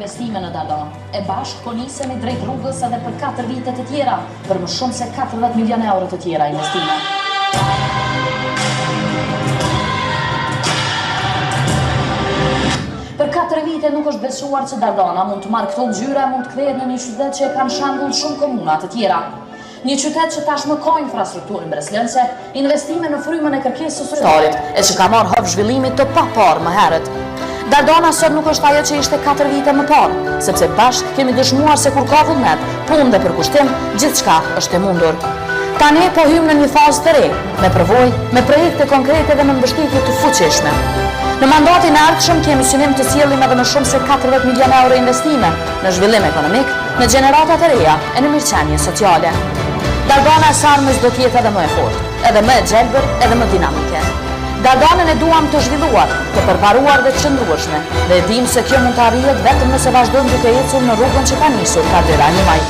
investime në Dardon. E bashkë po nisemi drejt rrugës edhe për 4 vite të tjera, për më shumë se 40 milion euro të tjera investime. Për 4 vite nuk është besuar që Dardona mund të marrë këto ngjyra, mund të kthehet në një qytet që e kanë shembull shumë komuna të tjera. Një qytet që tashmë ka infrastrukturën breslënse, investime në frymën e kërkesës së qytetit, e që ka marrë hap zhvillimit të paparë më herët. Dardona sot nuk është ajo që ishte 4 vite më parë, sepse bashkë kemi dëshmuar se kur ka vullnet, punë dhe përkushtim, gjithçka është e mundur. Tani po hymë në një fazë të re, me përvojë, me projekte konkrete dhe me mbështetje të fuqishme. Në mandatin e ardhshëm kemi synim të sjellim edhe më shumë se 40 milion euro investime në zhvillim ekonomik, në gjeneratat e reja e në mirëqenie sociale. Dardona e sarmës do të jetë edhe më e fortë, edhe më e gjelbër, edhe më dinamike. Dardonën e duam të zhvilluar, të përparuar dhe të qëndrueshme, dhe e dim se kjo mund të arrihet vetëm nëse vazhdojmë duke ecur në rrugën që ka nisur Kadri Rahimaj.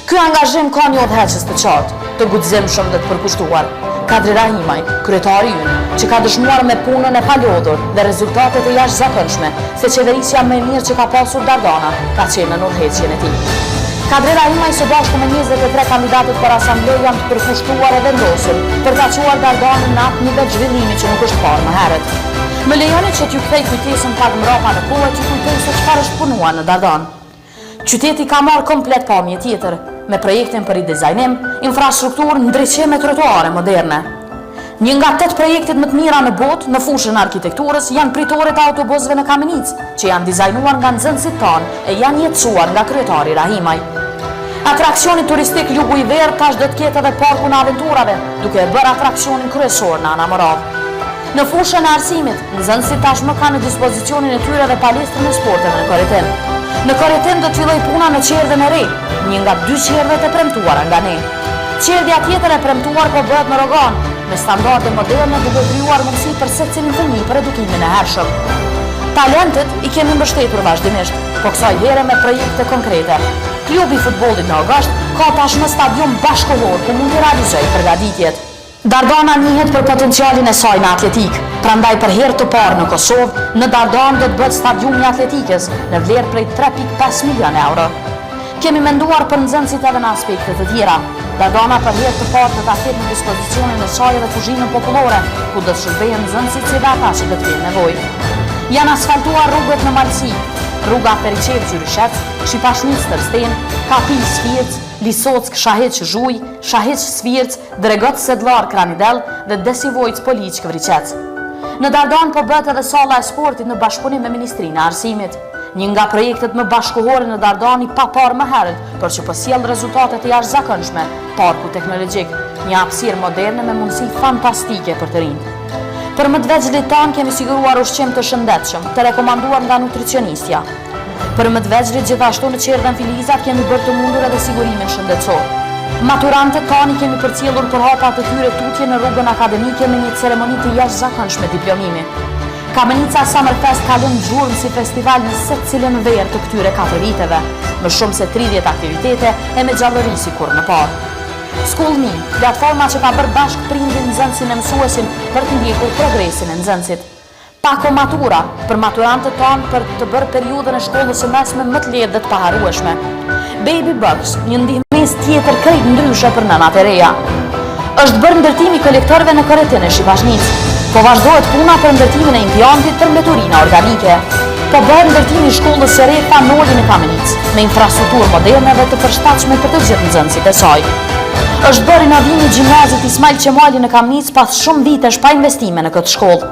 Ky angazhim ka një udhëheqës të qartë, të guximshëm dhe të përkushtuar. Kadri Rahimaj, kryetari ynë, që ka dëshmuar me punën e palodhur dhe rezultatet e jashtëzakonshme se qeverisja më e mirë që ka pasur Dardona ka qenë në udhëheqjen e tij. Kadri Rahimaj së bashku me 23 kandidatët për asamble janë të përkushtuar e vendosur për ta çuar Dardonën në atë nivel zhvillimi që nuk është parë më herët. Më lejoni që t'ju kthej kujtesën pak mbrapa në kohë që kujtoj se çfarë është punuar në Dardonë. Qyteti ka marrë komplet pamje tjetër, me projektin për ridizajnim, infrastrukturë, ndriçim me trotuare moderne. Një nga 8 projektet më të mira në botë në fushën e arkitekturës janë pritoret e autobusëve në Kamenicë, që janë dizajnuar nga nxënësit tanë e janë jetësuar nga kryetari Rahimaj. Atraksioni turistik Jugu i Verë tash do të ketë edhe parku në aventurave, duke e bërë atraksionin kryesor në Ana Morav. Në fushën e arsimit, nxënësit tashmë kanë në dispozicionin e tyre dhe palestrën e sporteve në Koretin. Në Koretin do të filloj puna në qerdhen e re, një nga 2 qerdhet e premtuara nga ne. Qerdhja tjetër e premtuar po bëhet në Rogan, me standarde moderne duke krijuar mundësi për secilin fëmijë për edukimin e hershëm. Talentet i kemi mbështetur vazhdimisht, po kësaj here me projekte konkrete. Klubi i futbollit në Agosht ka tashmë stadium bashkëkohor ku mund të realizojë përgatitjet. Dardona njihet për potencialin e saj në atletik, prandaj për herë të parë në Kosovë, në Dardonë do të bëhet stadiumi i atletikës në vlerë prej 3.5 milion euro. Kemi menduar për nxënësit edhe në aspekte të tjera. Dardana për herë të parë do ta ketë në dispozicionin e saj edhe kuzhinën popullore, ku do të shërbejnë nxënësit si dhe ata që do të kenë nevojë. Janë asfaltuar rrugët në Malsi, rruga Periqev Gjyrishet, Shqipashnic Tërsten, Kapi Svirc, Lisock Shahiç Zhuj, Shahiç Svirc, Dregot Sedlar Kranidel dhe Desivojc Poliç Kvriqec. Në Dardanë po bëhet edhe salla e sportit në bashkëpunim me Ministrinë e Arsimit. Një nga projektet më bashkëkohore në Dardanë pa parë më herët, por që po sjell rezultate të jashtëzakonshme, parku teknologjik, një hapësirë moderne me mundësi fantastike për të rinjt. Për më të vegjëlit tanë kemi siguruar ushqim të shëndetshëm, të rekomanduar nga nutricionistja. Për më të vegjëlit gjithashtu në Qerdhen Filizat kemi bërë të mundur edhe sigurimin shëndetësor. Maturantët tani kemi përcjellur për hapat e tyre tutje në rrugën akademike me një ceremoni të jashtëzakonshme diplomimi. Kamenica Summerfest ka lënë gjurmë si festival në secilën verë të këtyre 4 viteve, më shumë se 30 aktivitete e me gjallëri si kur më parë. School Me, platforma që ka bërë bashkë prindin, nxënësin e mësuesin për të ndjekur progresin e nxënësit. Pako Matura, për maturantët tanë për të bërë periudhën e shkollës së mesme më të lehtë dhe të paharrueshme. Baby Box, një ndihmës tjetër krejt ndryshe për nënat e reja. Është bërë ndërtimi kolektorëve në Korretinë e Shqipashnicë. Po vazhdohet puna për ndërtimin e impjantit për mbeturina organike. Po bëhet ndërtimi i shkollës së re Fanoli në Kamenicë, me infrastrukturë moderne dhe të përshtatshme për të gjithë nxënësit e saj. Është bërë rinovimi i gjimnazit Ismail Qemali në Kamenicë pas shumë vitesh pa investime në këtë shkollë.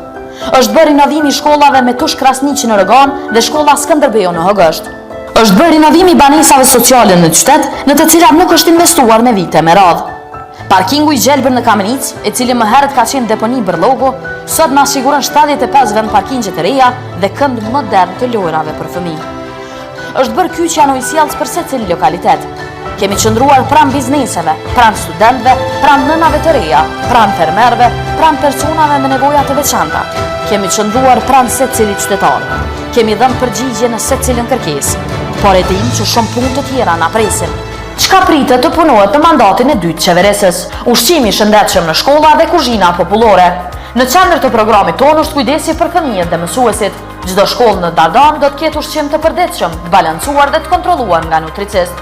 Është bërë rinovimi i shkollave Metush Krasniqi në Rogan dhe shkolla Skënderbeu në Hogësht. Është bërë rinovimi i banesave sociale në qytet, në të cilat nuk është investuar me vite me radhë. Parkingu i Gjelbër në Kamenicë, e cili më herët ka qenë deponi bërlogu, sot na siguron 75 vend parkingje të reja dhe kënd modern të lojrave për fëmijë. Është bërë kyçja në ujësjellës për secili lokalitet. Kemi qëndruar pranë bizneseve, pranë studentëve, pranë nënave të reja, pranë fermerëve, pranë personave me nevoja të veçanta. Kemi qëndruar pranë secilit qytetar. Kemi dhënë përgjigje në secilën kërkesë, por e dim që shumë punë të tjera na presin. Çka pritet të punohet në mandatin e dytë qeverisës? Ushqimi i shëndetshëm në shkolla dhe kuzhina popullore. Në qendër të programit tonë është kujdesi për fëmijët dhe mësuesit. Çdo shkollë në Dardanë do të ketë ushqim të përditshëm, të balancuar dhe të kontrolluar nga nutricist.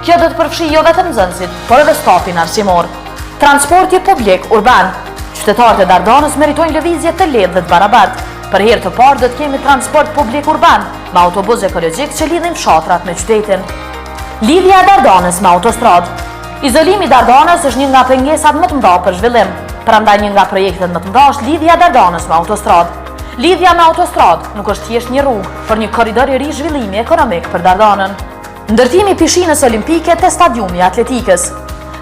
Kjo do të përfshijë jo vetëm nxënësit, por edhe stafin arsimor. Transporti publik urban. Qytetarët e Dardanës meritojnë lëvizje të lehtë dhe të barabartë. Për herë të parë do të kemi transport publik urban, me autobus ekologjik që lidhin fshatrat me qytetin. Lidhja e Dardanës me autostradë. Izolimi i Dardanës është një nga pengesat më të mëdha për zhvillim. Prandaj një nga projektet më të mëdha është lidhja e Dardanës me autostradë. Lidhja me autostradë nuk është thjesht një rrugë, por një korridor i ri zhvillimi ekonomik për Dardanën. Ndërtimi i pishinës olimpike te stadiumi i atletikës.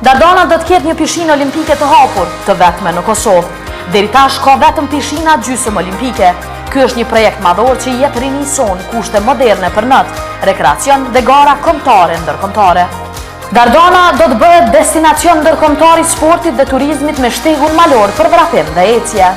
Dardana do të ketë një pishinë olimpike të hapur, të vetme në Kosovë. Deri tash ka vetëm pishina gjysmë olimpike. Ky është një projekt madhor që i jep rinison kushte moderne për not, rekreacion dhe gara kombëtare ndërkombëtare. Dardana do të bëhet destinacion ndërkombëtar i sportit dhe turizmit me shtegun malor për vrapim dhe ecje.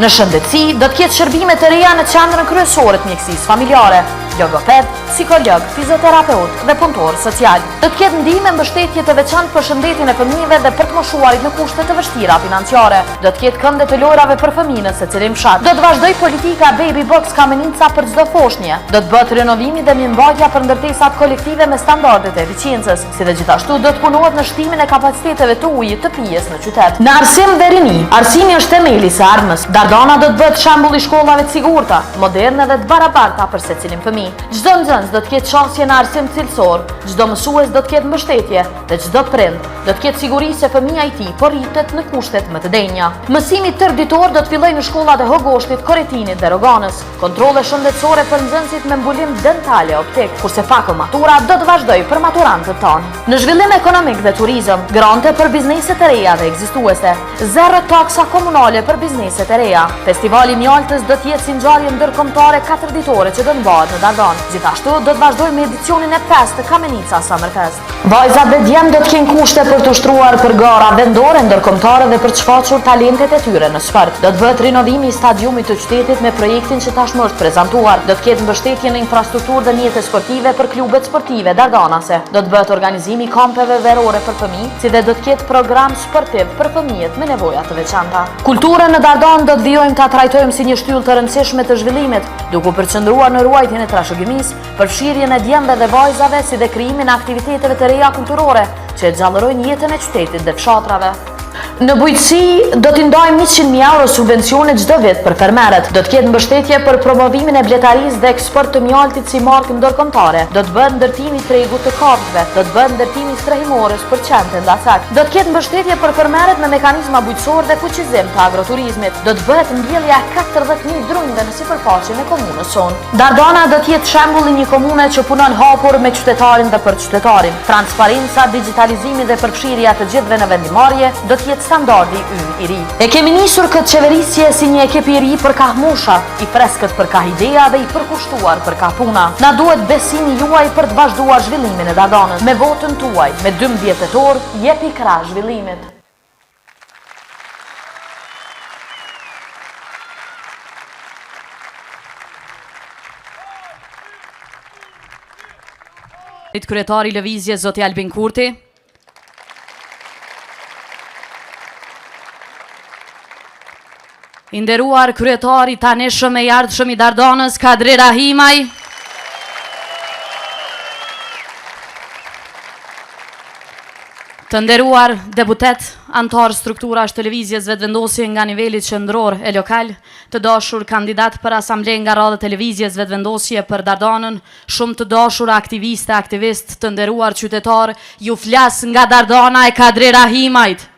Në shëndetësi do të ketë shërbime të reja në qendrën kryesore të mjekësisë familjare, logoped, psikolog, fizioterapeut dhe punëtor social. Do të ketë ndihmë mbështetje të veçantë për shëndetin e fëmijëve dhe për të moshuarit në kushte të vështira financiare. Do të ketë kënde të lojrave për fëmijë në secilin fshat. Do të vazhdoj politika Baby Box Kamenica për çdo foshnjë. Do të bëhet renovimi dhe mirëmbajtja për ndërtesat kolektive me standardet e eficiencës, si dhe gjithashtu do të punohet në shtimin e kapaciteteve të ujit të pijes në qytet. Në arsim dhe rini, arsimi është themeli i ardhmës. Dardana do të bëhet shembull i shkollave të sigurta, moderne dhe të barabarta për secilin fëmijë. Çdo nxënës do të ketë çështje në arsim cilësor, çdo mësues do të ketë mbështetje dhe çdo prind do të ketë siguri se fëmia i tij po rritet në kushtet më të denja. Mësimi tërditor do të fillojë në shkollat e Hogoshtit, Korretinit dhe Roganës. Kontrolle shëndetësore për nxënësit me mbulim dentale optik, kurse Pako Matura do të vazhdojë për maturantët tanë. Në zhvillim ekonomik dhe turizëm, grante për bizneset e reja dhe ekzistuese, zero taksa komunale për bizneset e reja. Festivali Mjaltës do të jetë si ngjarje ndërkombëtare 4 ditore që do të mbahet në Dardanë. Gjithashtu do të vazhdojmë me edicionin e 5 të Kamenica Summerfest. Vajzat dhe djemt do të kenë kushte për të ushtruar për gara vendore ndërkombëtare dhe për të shfaqur talentet e tyre në sport. Do të bëhet rinovimi i stadiumit të qytetit me projektin që tashmë është prezantuar. Do të ketë mbështetje në infrastrukturë dhe mjete sportive për klubet sportive dardanase. Do të bëhet organizimi i kampeve verore për fëmijë, si dhe do të ketë program sportiv për fëmijët me nevoja të veçanta. Kulturën në Dardanë do të vijojmë ta trajtojmë si një shtyllë të rëndësishme të zhvillimit, duke u përqendruar në ruajtjen e trashëgimisë, përfshirjen e djemve dhe vajzave, si dhe krijimin e aktiviteteve të reja kulturore që xhallërojnë jetën e qytetit dhe fshatrave. Në bujqësi do t'i ndajmë 100.000 euro subvencione çdo vit për fermerët. Do të ketë mbështetje për promovimin e bletarisë dhe eksport të mjaltit si markë ndërkombëtare. Do të bëhet ndërtimi i tregut të kafshëve. Do të bëhet ndërtimi i strehimores për qente ndasak. Do të ketë mbështetje për fermerët me mekanizma bujqësor dhe fuqizim të agroturizmit. Do të bëhet mbjellja e 40.000 drunjve në sipërfaqen e komunës sonë. Dardana do të jetë shembull i një komune që punon hapur me qytetarin dhe për qytetarin. Transparenca, digitalizimi dhe përfshirja të gjithëve në vendimarrje do të jetë standardi ynë i ri. E kemi nisur këtë qeverisje si një ekip i ri për kah musha, i freskët për kah ideja dhe i përkushtuar për kah puna. Na duhet besimi juaj për të vazhduar zhvillimin e Dardanës. Me votën tuaj, me 12 tetor, jepi krah zhvillimit. Kryetari i Lëvizjes zoti Albin Kurti. I nderuar kryetari tanishëm e ardhshëm i Dardanës Kadri Rahimaj. Të nderuar deputet, antar strukturash të lëvizjes vetëvendosje nga niveli qendror e lokal, të dashur kandidat për asamble nga radhët e lëvizjes vetëvendosje për Dardanën, shumë të dashur aktivist, të nderuar qytetar, ju flas nga Dardana e Kadri Rahimajt.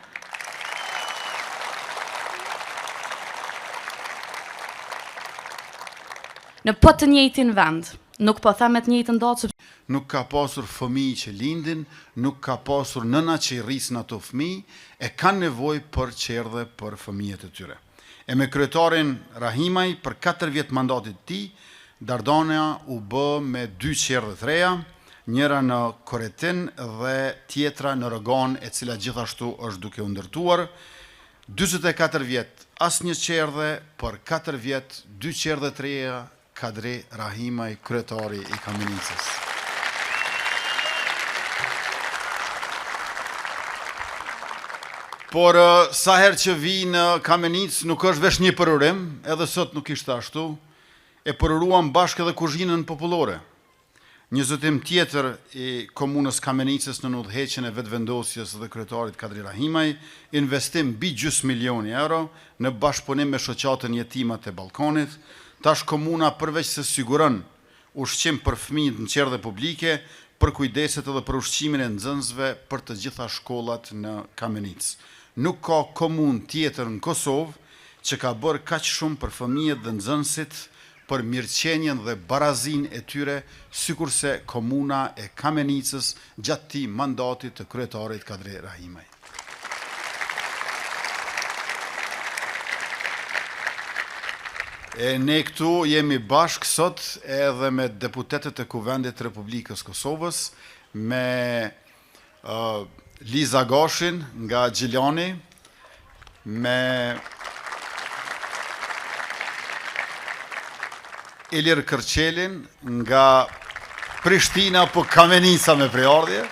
Në po të njëjtin vend, nuk po them të njëjtën datë. Nuk ka pasur fëmijë që lindin, nuk ka pasur nëna që i rrisin ato fëmijë, e kanë nevojë për qerdhe për fëmijët e tyre. E me kryetarin Rahimaj, për 4 vjet mandatit të tij, Dardana u bë me 2 qerdhe të reja, njëra në Koretin dhe tjetra në Rogan, e cila gjithashtu është duke u ndërtuar. 44 vjet asnjë qerdhe, për 4 vjet 2 qerdhe të reja. Kadri Rahimaj, kryetari i Kamenicës. Por sa herë që vi në Kamenicë nuk është vesh një përurim, edhe sot nuk ishte ashtu, e përuruam bashkë edhe kuzhinën popullore. Një zotim tjetër i komunës Kamenicës në udhëheqjen e vetëvendosjes dhe kryetarit Kadri Rahimaj, investim mbi €500.000 në bashkëpunim me shoqatën Jetimat e Ballkanit. Tash komuna përveç se siguron ushqim për fëmijët në qerdhe publike, përkujdeset edhe për ushqimin e nxënësve për të gjitha shkollat në Kamenicë. Nuk ka komunë tjetër në Kosovë që ka bërë kaq shumë për fëmijët dhe nxënësit, për mirëqenjen dhe barazinë e tyre, sikurse komuna e Kamenicës gjatë këtij mandatit të kryetarit Kadri Rahimaj. E ne këtu jemi bashkë sot edhe me deputetet e Kuvendit të Republikës Kosovës, me Liza Gashin nga Gjilani, me Ilir Kërqelin nga Prishtina, po Kamenica me prejardhje,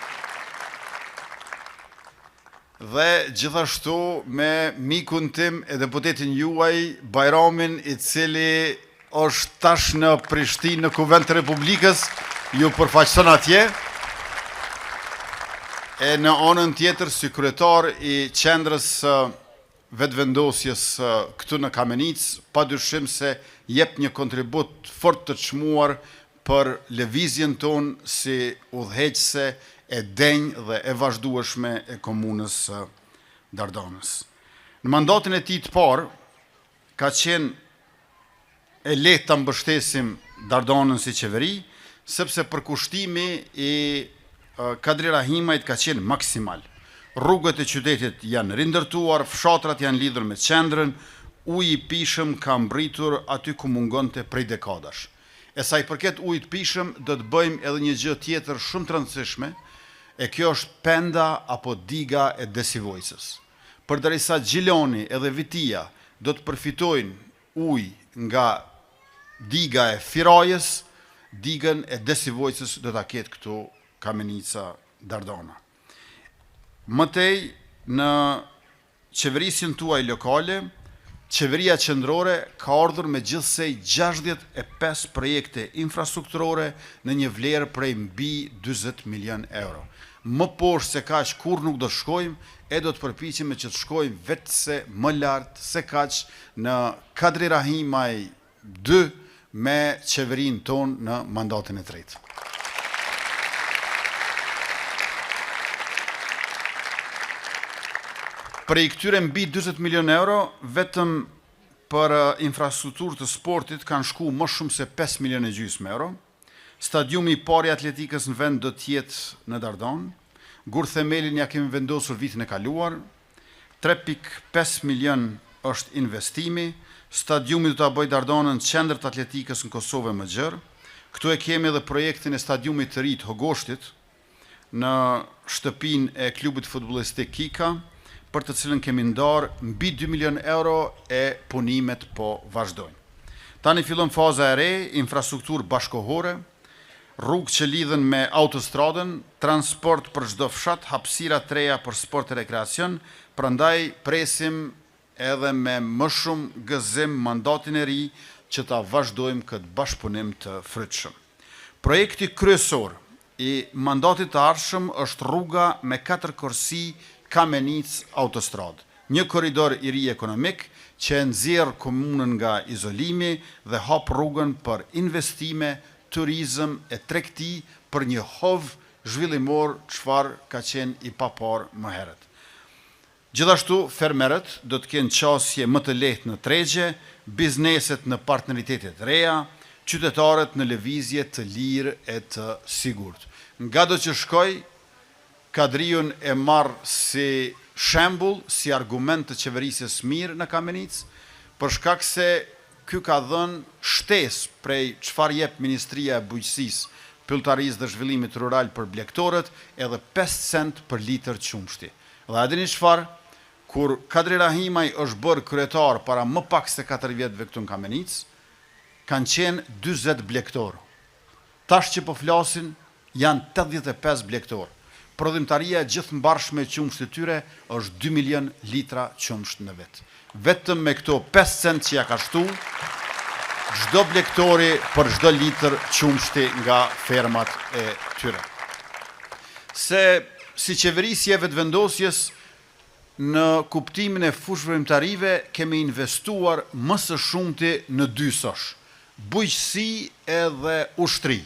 dhe gjithashtu me mikun tim e deputetin juaj, Bajramin, i cili është tash në Prishtinë, në Kuvend të Republikës, ju përfaqëson atje. E në anën tjetër, si kryetar i qendrës vetëvendosjes këtu në Kamenicë, padyshim se jep një kontribut fort të çmuar për lëvizjen tonë si udhëheqëse e denjë dhe e vazhdueshme e komunës Dardanës. Në mandatin e tij të parë, ka qenë e lehtë ta mbështesim Dardanën si qeveri, sepse përkushtimi i Kadri Rahimajt ka qenë maksimal. Rrugët e qytetit janë rindërtuar, fshatrat janë lidhur me qendrën, uji i pishëm ka mbritur aty ku mungonte prej dekadash. E sa i përket ujit pishëm, do të bëjmë edhe një gjë tjetër shumë të rëndësishme, e kjo është penda apo diga e Desivojcës. Përderisa Gjilani edhe Vitia do të përfitojnë ujë nga diga e Firajës, digën e Desivojcës do ta ketë këtu Kamenica Dardana. Mëtej në qeverisin tuaj lokale, qeveria qendrore ka ardhur me gjithsej 65 projekte infrastrukturore në një vlerë prej mbi 40 milion euro. Më poshtë se kaq kur nuk do të shkojmë, do të përpiqemi që të shkojmë vetëse më lartë se kaq në Kadri Rahimaj 2 me qeverinë tonë në mandatin e tretë. Prej këtyre mbi 40 milion euro, vetëm për infrastrukturë të sportit kanë shku më shumë se 5 milion e gjysmë euro. Stadiumi i parë i atletikës në vend do të jetë në Dardon. Gur themelin ja kemi vendosur vitin e kaluar. 3.5 milion është investimi. Stadiumi do ta bëjë Dardonën qendër të atletikës në Kosovë më gjerë. Këtu e kemi edhe projektin e stadiumit të ri të Hogoshtit në shtëpinë e klubit futbollistik Kika, për të cilën kemi ndarë mbi 2 milion euro e punimet po vazhdojnë. Tani fillon faza e re, infrastrukturë bashkohore, rrugë që lidhen me autostradën, transport për çdo fshat, hapësira të reja për sport e rekreacion, prandaj presim edhe me më shumë gëzim mandatin e ri që ta vazhdojmë këtë bashkëpunim të frytshëm. Projekti kryesor i mandatit të ardhshëm është rruga me 4 korsi Kamenic autostrad, një koridor i ri ekonomik që nxjerr komunën nga izolimi dhe hap rrugën për investime, turizëm e tregti për një hov zhvillimor çfarë ka qenë i papar më herët. Gjithashtu, fermerët do të kenë qasje më të lehtë në tregje, bizneset në partneritetet reja, qytetarët në lëvizje të lirë e të sigurt. Nga do që shkoj, Kadriun e marrë si shembull, si argument të qeverisjes mirë në Kamenic, për shkak se ky ka dhënë shtesë prej çfarë jep Ministria e Bujqësisë, Pylltarisë dhe Zhvillimit Rural për blektorët, edhe 5 cent për litër qumshti. Dhe a dini çfarë? Kur Kadri Rahimaj është bërë kryetar para më pak se 4 vjetëve këtu në Kamenic, kanë qenë 40 blektorë. Tash që po flasin, janë 85 blektorë. Prodhimtaria gjithë mbarshme e qumshtit të tyre është 2 milion litra qumsht në vit. Vetëm me këto 5 cent që ja ka shtu, çdo blektori për çdo litër qumshti nga fermat e tyre. Se si qeverisje vetëvendosjes në kuptimin e fushprodhimtarive kemi investuar më së shumti në 2 sosh, bujqësi edhe ushtri.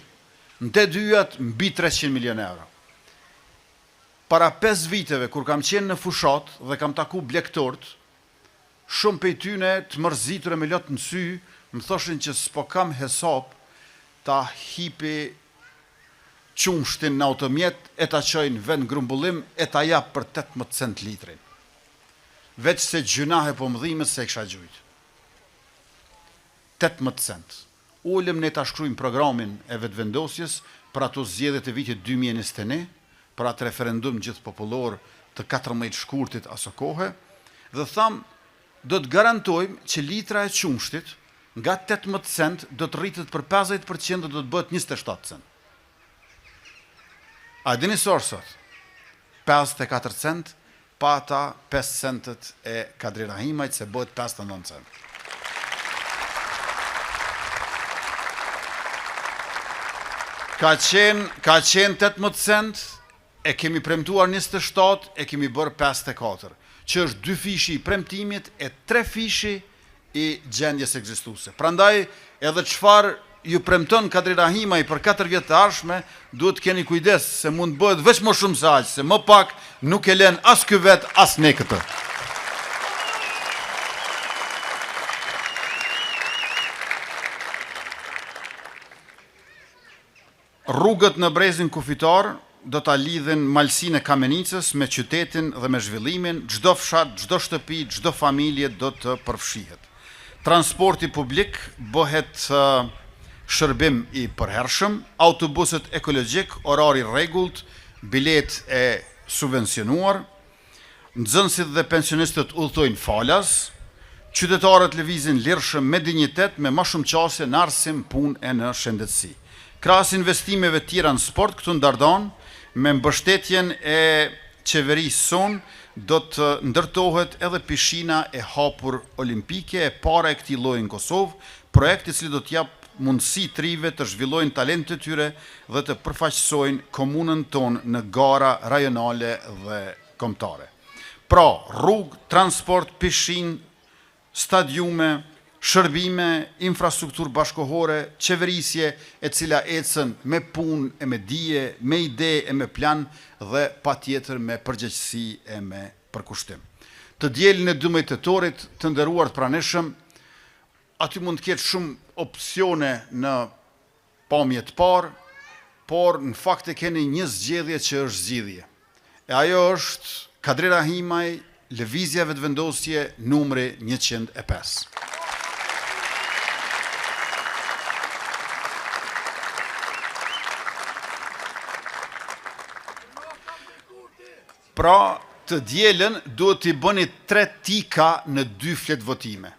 Në të dyjat mbi 300 milion euro. Para 5 viteve, kur kam qenë në fushat dhe kam taku blektorët, shumë pej tyne të mërzitur e me lotë në sy, më thoshin që s'po kam hesap ta hipi qumshtin në automjet e ta qojnë vend grumbullim e ta jap për 18 cent litrin. Veç se gjunahe po mëdhimës se e kisha gjujt. 18 cent. Ullëm ne ta shkrujmë programin e vetëvendosjes për ato zgjedhjet e vitit 2021, për atë referendum gjithë popullor të 14 shkurtit aso kohë, dhe thamë, do të garantojmë që litra e qumshtit nga 18 cent do të rritet për 50% dhe do të bëhet 27 cent. A dini sorë sot? 54 cent, pa ata 5 centët e Kadri Rahimajt se bëhet 59 cent. Ka qenë 18 cent, e kemi premtuar 27, e kemi bërë 54, që është 2 fishi i premtimit e 3 fishi i gjendjes ekzistuese. Prandaj, edhe çfarë ju premton Kadri Rahimaj për 4 vjet të ardhshme, duhet keni kujdes se mund bëhet veç më shumë se aq, se më pak nuk e lën as ky vet as ne këtë. Rrugët në Brezin kufitar do ta lidhin malsinë e Kamenicës me qytetin dhe me zhvillimin, çdo fshat, çdo shtëpi, çdo familje do të përfshihet. Transporti publik bëhet shërbim i përhershëm, autobuset ekologjik, orari rregullt, bilet e subvencionuar, nxënësit dhe pensionistët udhtojnë falas, qytetarët lëvizin lirshëm me dinjitet, me më shumë qasje në arsim, punë e në shëndetësi. Krahas investimeve tjera në sport këtu në Dardon, me mbështetjen e qeverisë sonë do të ndërtohet edhe pishina e hapur olimpike e para e këtij lloji në Kosovë, projekt i cili do të jap mundësi të rive të zhvillojnë talentet e tyre dhe të përfaqësojnë komunën tonë në gara rajonale dhe kombëtare. Pra, rrugë, transport, pishin, stadiume, shërbime, infrastrukturë bashkohore, qeverisje e cila ecën me punë e me dije, me ide e me plan dhe patjetër me përgjegjësi e me përkushtim. Të dielën e 12 tetorit, të nderuar të pranishëm, aty mund të ketë shumë opsione në pamje të parë, por në fakt e keni një zgjedhje që është zgjidhje. E ajo është Kadri Rahimaj, lëvizja vetëvendosje numri 105. Pra, të dielën duhet t'i bëni 3 tika në 2 flet votime.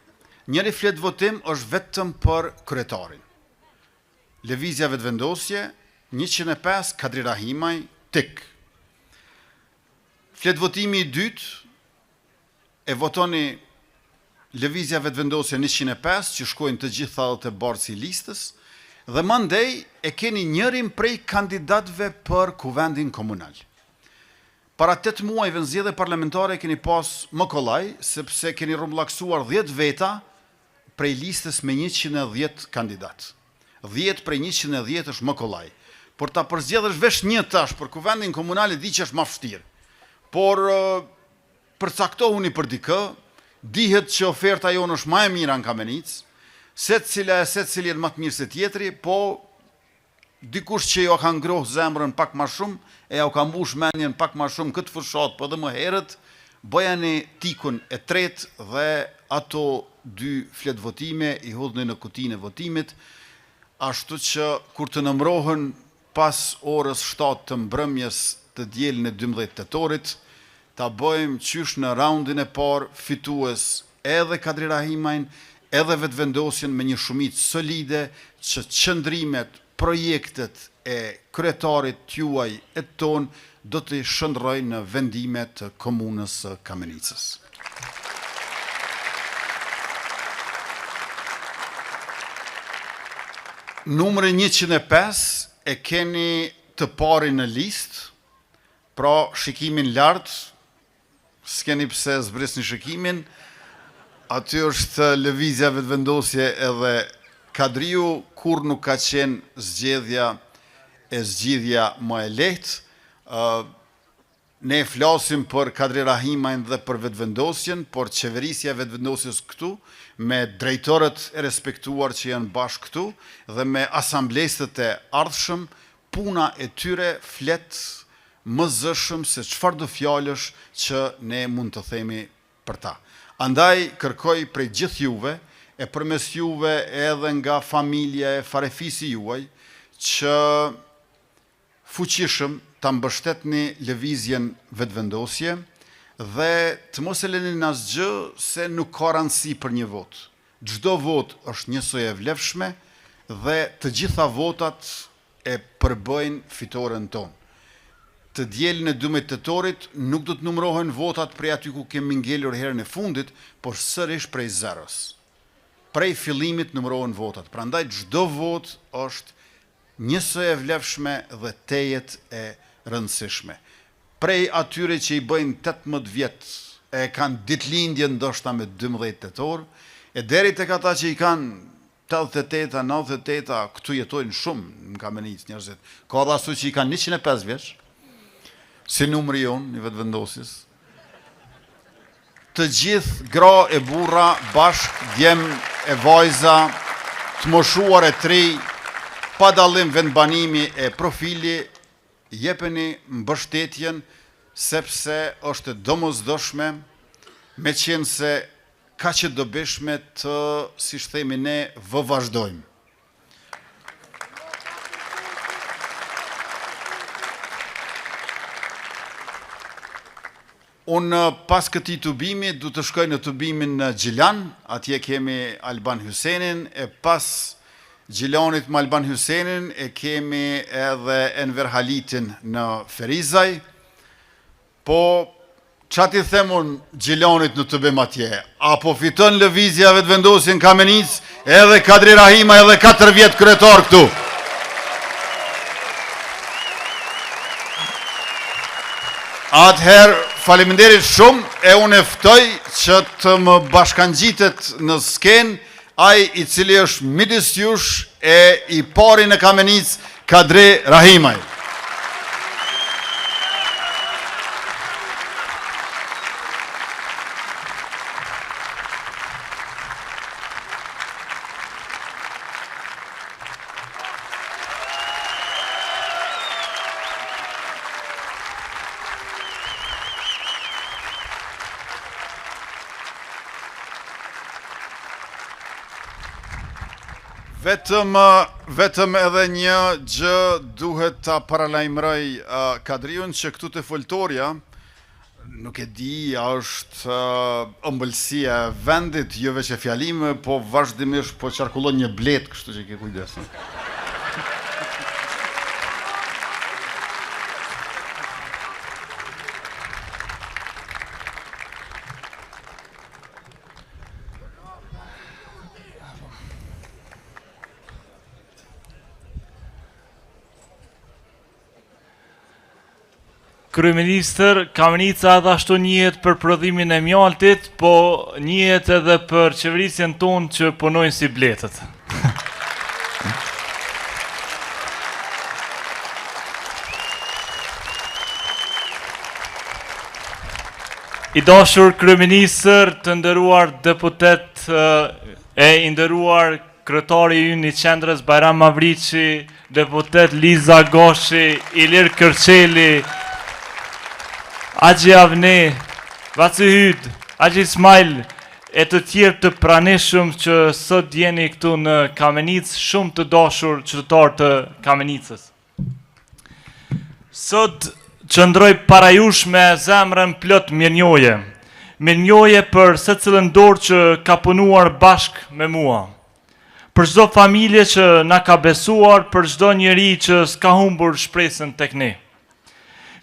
Njëri flet votim është vetëm për kryetarin. Lëvizja vetëvendosje 105 Kadri Rahimaj, tik. Flet votimi i dytë e votoni lëvizja vetëvendosje 105 që shkojnë të gjitha të bartës i listës dhe mandej e keni njërin prej kandidatëve për kuvendin komunal. Para 8 muajve në zgjedhje parlamentare keni pas më kollaj, sepse keni rrumbullaksuar 10 veta prej listës me 110 kandidat. 10 prej 110 është më kollaj. Por ta përzgjedhësh vesh një tash për kuvendin komunal e di që është më vështirë. Por përcaktohuni për dikë, dihet që oferta jonë është më e mira në Kamenicë, secili jetë më të mirë se tjetri, po dikush që jo ka ngrohë zemrën pak më shumë, e ja u ka mbush mendjen pak më shumë këtë fushat, po dhe më herët, bëjani tikun e tretë dhe ato 2 flet votime i hodhni në kutinë e votimit, ashtu që kur të nëmrohen pas orës 7 të mbrëmjes të dielën e 12 tetorit, ta bëjmë qysh në raundin e parë fitues edhe Kadri Rahimajn, edhe vetëvendosjen me një shumicë solide që qëndrimet, projektet e kryetarit juaj e ton do të shndrojnë në vendimet të komunës së Kamenicës. Numri 105 e keni të pari në listë, pra shikimin lartë, s'keni pse zbrisni shikimin, aty është lëvizja vetëvendosje edhe Kadriu, kur nuk ka qenë zgjidhja më e lehtë. Ne flasim për Kadri Rahimajn dhe për vetëvendosjen, por qeverisja e vetëvendosjes këtu, me drejtorët e respektuar që janë bashkë këtu, dhe me asamblesët e ardhshëm, puna e tyre flet më zëshëm se çfarë do fjalësh që ne mund të themi për ta. Andaj kërkoj prej gjithë juve, e përmes juve edhe nga familja e farefisi juaj, që fuqishëm ta mbështetni lëvizjen vetëvendosje dhe të mos e lëni në asgjë se nuk ka rëndësi për një vot. Çdo vot është njësoj e vlefshme dhe të gjitha votat e përbëjnë fitoren tonë. Të dielën e 12 tetorit nuk do të numërohen votat prej aty ku kemi ngelur herën e fundit, por sërish prej zeros. Prej fillimit numërohen votat. Prandaj çdo vot është njësoj e vlefshme dhe tejet e rëndësishme. Prej atyre që i bëjnë 18 vjet e kanë ditëlindjen ndoshta me 12 tetor, e deri tek ata që i kanë 88, 98, këtu jetojnë shumë në Kamenicë njerëzit. Ka edhe ato që i kanë 105 vjeç, si numri jonë i vetëvendosjes. Të gjithë gra e burra, bashk, djem e vajza, të moshuar e tri, pa dallim vendbanimi e profili, jepeni mbështetjen sepse është domosdoshme, me qenë se ka që dobishme të, si themi ne, vazhdojmë. Unë pas këtij tubimi du të shkoj në tubimin në Gjilan, atje kemi Alban Hysenin, e pas Gjilanit me Alban Hysenin e kemi edhe Enver Halitin në Ferizaj, po qa ti themun Gjilonit në të bim atje? Apo fiton lëvizja vetëvendosjen Kamenic, edhe Kadri Rahima edhe 4 vjetë kryetar këtu? Atëherë, faleminderit shumë, e unë eftoj që të më bashkangjitet në skenë ai i cili është midis jush e i pari në Kamenic, Kadri Rahimaj. Vetëm edhe një gjë duhet ta paralajmëroj Kadriun që këtu te foltorja, nuk e di, është ëmbëlsia e vendit, jo veç e fjalime, po vazhdimisht po qarkullon një blet, kështu që ke kujdes. Kryeministër, Kamenica edhe ashtu njihet për prodhimin e mjaltit, po njihet edhe për qeverisjen tonë që punojnë si bletët. I dashur kryeministër, të nderuar deputet e i nderuar kryetari ynë i qendrës Bajram Mavriqi, deputet Liza Goshi, Ilir Kërçeli, Agji Avni, Vaci Hyd, Agji Ismail, e të tjerë të praneshëm që sot jeni këtu në Kamenic, shumë të dashur qytetar të Kamenicës. Sot qëndroj para jush me zemrën plot mirënjohje. Mirënjohje për secilën dorë që ka punuar bashk me mua. Për çdo familje që na ka besuar, për çdo njeri që s'ka humbur shpresën tek ne.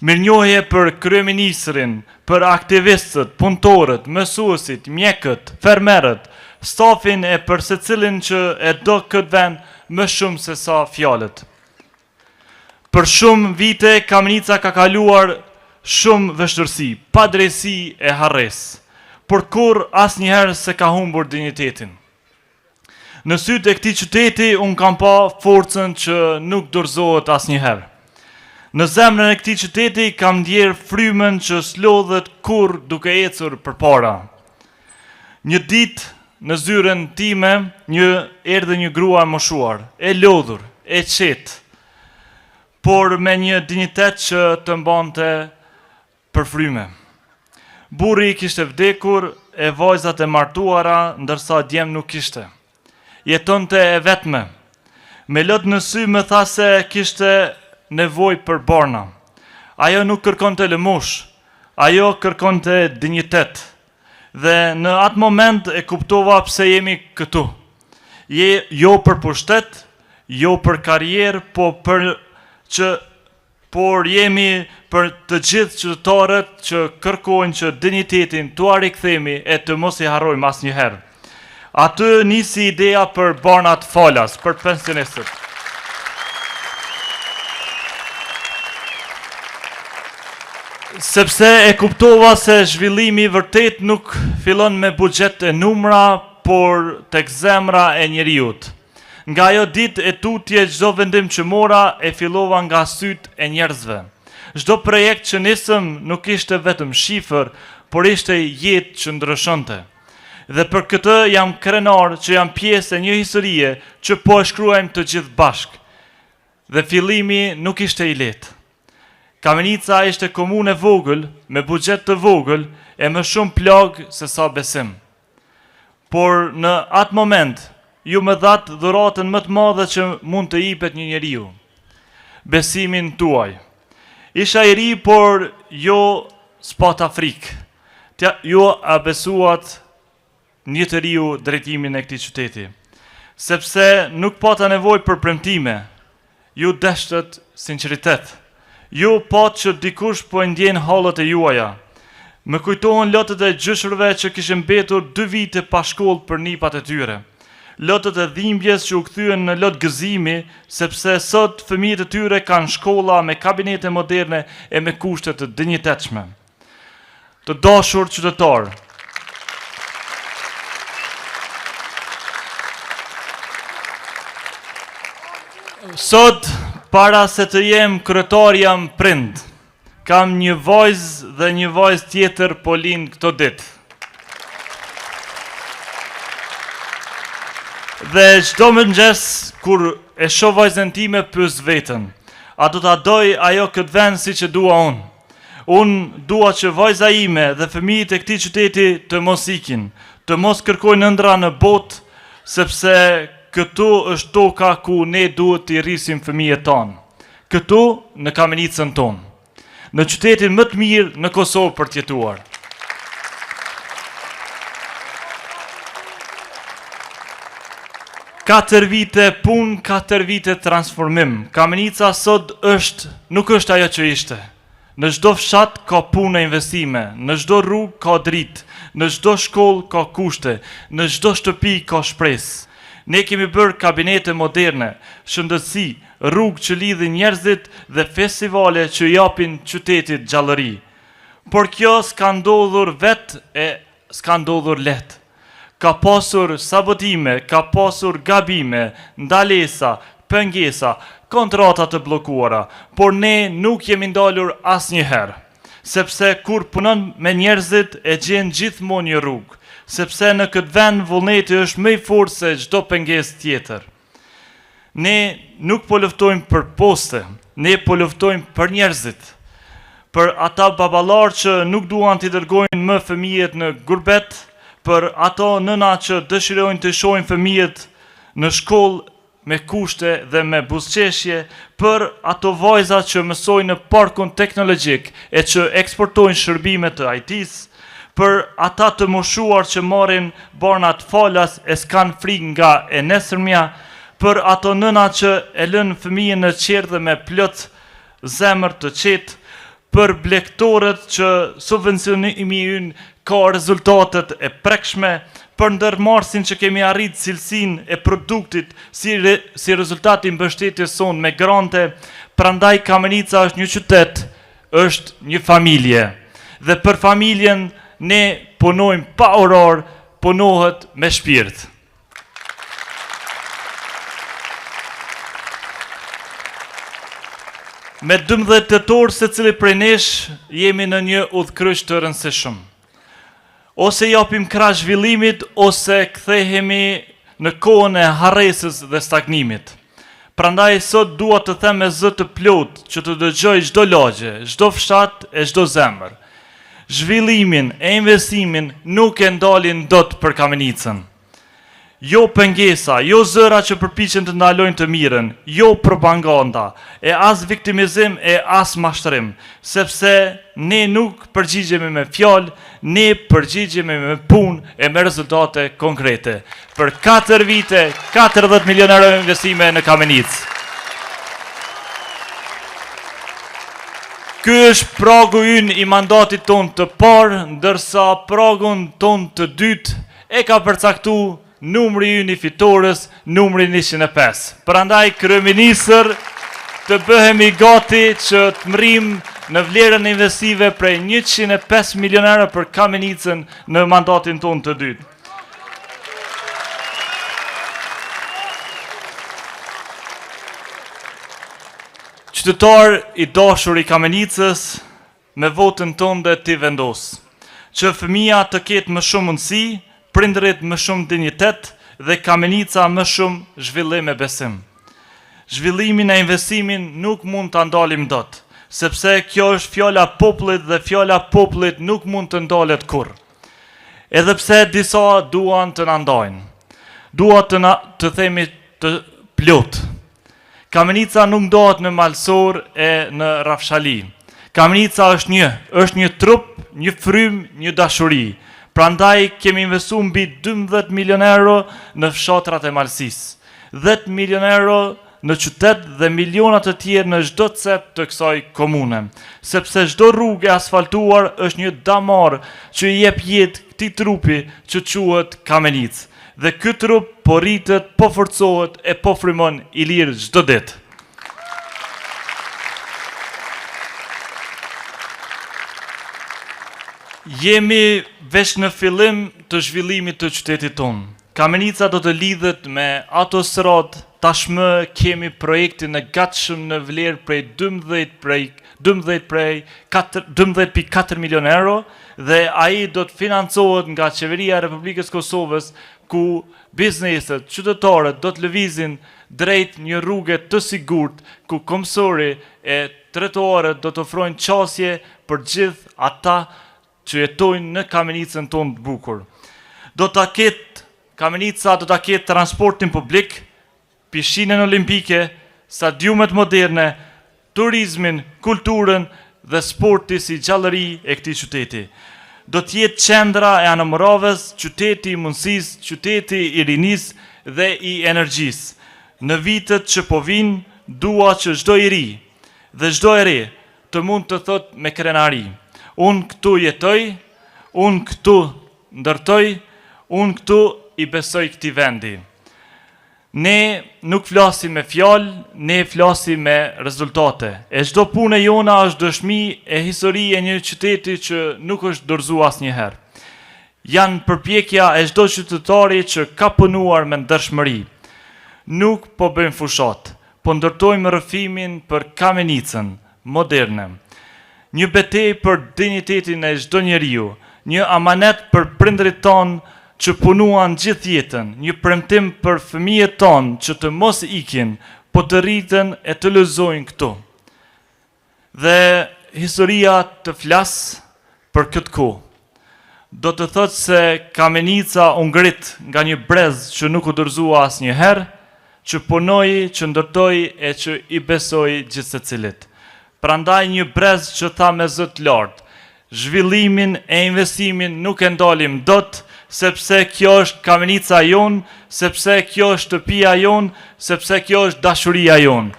Mirënjohje për kryeministrin, për aktivistët, punëtorët, mësuesit, mjekët, fermerët, stafin e për secilin që e do këtë vend më shumë se sa fjalët. Për shumë vite Kamenica ka kaluar shumë vështirësi, padrejsi e harres, por kur asnjëherë se ka humbur dinjitetin. Në sytë e këtij qyteti unë kam pa forcën që nuk dorëzohet asnjëherë. Në zemrën e këtij qyteti kam ndjerë frymën që s'lodhet kur duke ecur përpara. Një ditë në zyrën time erdhi një grua e moshuar, e lodhur, e qetë, por me një dignitet që të mbante për fryme. Burri kishte vdekur, e vajzat e martuara, ndërsa djem nuk kishte. Jetonte e vetme. Me lot në sy më tha se kishte nevoj për barna. Ajo nuk kërkon të lëmosh, ajo kërkon të dignitet. Dhe në atë moment e kuptova pse jemi këtu. Jo për pushtet, jo për karrierë, por jemi për të gjithë qytetarët që kërkojnë që dignitetin t'u rikthemi e të mos i harrojmë asnjëherë. Aty nisi ideja për barnat falas, për pensionistët. Sepse e kuptova se zhvillimi vërtet nuk fillon me buxhet e numra, por tek zemra e njeriut. Nga ajo ditë e tutje çdo vendim që mora e fillova nga syt e njerëzve. Çdo projekt që nisëm nuk ishte vetëm shifër, por ishte jetë që ndryshonte. Dhe për këtë jam krenar që jam pjesë e një historie që po e shkruajmë të gjithë bashk. Dhe fillimi nuk ishte i lehtë. Kamenica ishte komunë e vogël, me buxhet të vogël, e më shumë plagë se sa besim. Por në atë moment, ju më dhatë dhuratën më të madhe që mund të jepet një njeriu. Besimin tuaj. Isha i ri, por jo s'pata frikë. Ju a besuat një të riu drejtimin e këtij qyteti. Sepse nuk pata nevojë për premtime, ju deshtët sinqeritet. Ju pat që dikush po e ndjen hallet e juaja. Më kujtohen lotët e gjyshërve që kishin mbetur 2 vite pa shkollë për nipat e tyre. Lotët e dhimbjes që u kthyen në lot gëzimi, sepse sot fëmijët e tyre kanë shkolla me kabinete moderne e me kushte të dinjitetshme. Të dashur qytetar, sot para se të jem kryetar jam prind. Kam një vajzë dhe një vajzë tjetër po lind këto ditë. Dhe çdo mëngjes kur e shoh vajzën time pyes veten, a do ta doj ajo këtë vend siç e dua unë? Unë dua që vajza ime dhe fëmijët e këtij qyteti të mos ikin, të mos kërkojnë ëndra në botë, sepse këtu është toka ku ne duhet të rrisim fëmijët tonë. Këtu në kamenicën tonë. Në qytetin më të mirë në Kosovë për të jetuar. Katër vite punë, 4 vite transformim. Kamenica sot nuk është ajo që ishte. Në çdo fshat ka punë e investime, në çdo rrugë ka dritë, në çdo shkollë ka kushte, në çdo shtëpi ka shpresë. Ne kemi bërë kabinete moderne, shëndetësi, rrugë që lidhin njerëzit dhe festivale që japin qytetit gjallëri. Por kjo s'ka ndodhur vetë e s'ka ndodhur letë. Ka pasur sabotime, ka pasur gabime, ndalesa, pengesa, kontrata të bllokuara, por ne nuk jemi ndalur asnjëherë, sepse kur punon me njerëzit e gjen gjithmonë një rrugë, sepse në këtë vend vullneti është më i fortë se çdo pengesë tjetër. Ne nuk po luftojmë për poste, ne po luftojmë për njerëzit, për ata baballar që nuk duan t'i dërgojnë më fëmijët në gurbet, për ato nëna që dëshirojnë të shohin fëmijët në shkollë me kushte dhe me buzëqeshje, për ato vajza që mësojnë në parkun teknologjik e që eksportojnë shërbime të IT-s, për ata të moshuar që marrin barnat falas e s'kan frikë nga e nesërmja, për ato nëna që e lënë fëmijën në qerdhe me plot zemër të qetë, për blektorët që subvencionimi ynë ka rezultatet e prekshme, për ndërmarrësin që kemi arrit cilësinë e produktit si rezultati i mbështetjes sonë me grante. Prandaj Kamenica është një qytet, është një familje. Dhe për familjen ne punojmë pa orar, punohet me shpirt. Me 12 tetor secili prej nesh jemi në një udhkryq të rëndësishëm. Ose japim krah zhvillimit, ose kthehemi në kohën e harresës dhe stagnimit. Prandaj sot dua të them me zë të plot që të dëgjoj çdo lagje, çdo fshat e çdo zemër. Zhvillimin e investimin nuk e ndalin dot për Kamenicën. Jo pengesa, jo zëra që përpiqen të ndalojnë të mirën, jo propaganda, e as viktimizim e as mashtrim, sepse ne nuk përgjigjemi me fjalë, ne përgjigjemi me punë e me rezultate konkrete. Për 4 vite, 40 milionë euro investime në Kamenicë. Ky është pragu ynë i mandatit tonë të parë, ndërsa pragun tonë të dytë e ka përcaktuar numri ynë i fitores, numri 105. Prandaj kryeministër të bëhemi gati që të mrim në vlerën investive prej 105 milionë euro për Kamenicën në mandatin tonë të dytë. Qytetar i dashur i Kamenicës, me votën tënde ti vendos që fëmia të ketë më shumë mundësi, prindërit më shumë dinjitet dhe Kamenica më shumë zhvillim e besim. Zhvillimin e investimin nuk mund të ndalim dot, sepse kjo është fjala popullit dhe fjala popullit nuk mund të ndalet kurrë. Edhe pse disa duan të na ndajnë, dua të themi të plot. Kamenica nuk ndohet në Malsor e në Rafshali. Kamenica është një trup, një frym, një dashuri. Prandaj kemi investuar mbi 12 milionë euro në fshatrat e Malsisë, 10 milionë euro në qytet dhe milionat të tjerë në çdo cep të kësaj komune, sepse çdo rrugë e asfaltuar është një damar që i jep jetë këtij trupi që quhet Kamenicë. Dhe ky trup po rritet, po forcohet e po frymon i lirë çdo ditë. Jemi veç në fillim të zhvillimit të qytetit tonë. Kamenica do të lidhet me autostradë, tashmë kemi projektin e gatshëm në vlerë prej 12.4 milion euro dhe ai do të financohet nga Qeveria e Republikës Kosovës, ku bizneset, qytetarët do të lëvizin drejt një rrugë të sigurt, ku komsori e trotuarët do të ofrojnë qasje për gjithë ata që jetojnë në Kamenicën tonë të bukur. Kamenica do ta ketë transportin publik, pishinën olimpike, stadiumet moderne, turizmin, kulturën dhe sporti si gjallëri e këtij qyteti. Do të jetë qendra e anëmëravës, qyteti i mundësisë, qyteti i rinisë dhe i energjisë. Në vitet që po vinë, dua që çdo i ri dhe çdo e re të mund të thotë me krenari: unë këtu jetoj, unë këtu ndërtoj, unë këtu i besoj këtij vendi. Ne nuk flasim me fjalë, ne flasim me rezultate. E çdo punë jona është dëshmi e historisë e një qyteti që nuk është dorëzuar asnjëherë. Janë përpjekja e çdo qytetari që ka punuar me ndershmëri. Nuk po bëjmë fushat, po ndërtojmë rrëfimin për Kamenicën moderne. Një betejë për dinjitetin e çdo njeriu, një amanet për prindërit tonë që punuan gjithë jetën, një premtim për fëmijët tonë që të mos ikin, po të rriten e të lëzojnë këtu. Dhe historia të flas për këtë kohë. Do të thotë se Kamenica u ngrit nga një brez që nuk u dorëzua asnjëherë, që punoi, që ndërtoi e që i besoi gjithë secilit. Prandaj një brez që tha me zë të lartë: zhvillimin e investimin nuk e ndalim dot, sepse kjo është Kamenica jonë, sepse kjo është shtëpia jonë, sepse kjo është dashuria jonë.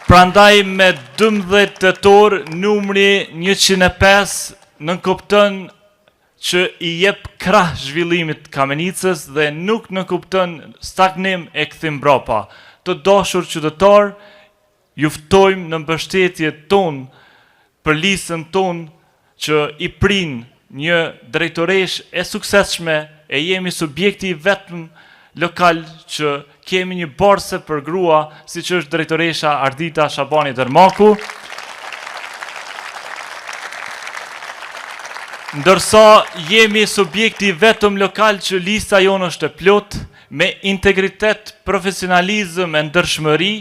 Prandaj me 12 tetor numri 105 nënkupton që i jep krah zhvillimit Kamenicës dhe nuk nënkupton stagnim e kthim mbrapa. Të dashur qytetar, ju ftojmë në mbështetje tonë për listën tonë që i prin një drejtoresh e suksesshme e jemi subjekti vetëm lokal që kemi një borse për grua, si që është drejtoresha Ardita Shabani Dermaku. Ndërsa jemi subjekti vetëm lokal që lista jonë është e plot, me integritet, profesionalizëm e ndershmëri,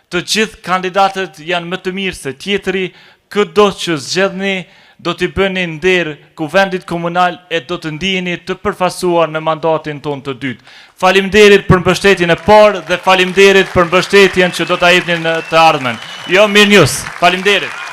të gjithë kandidatët janë më të mirë se tjetri, këdo që zgjedhni do t'i bëni nder kuvendit komunal e do të ndiheni të përfaqësuar në mandatin tonë të dytë. Faleminderit për mbështetjen e parë dhe faleminderit për mbështetjen që do ta jepni në të ardhmen. Jo, mirënjohës. Faleminderit.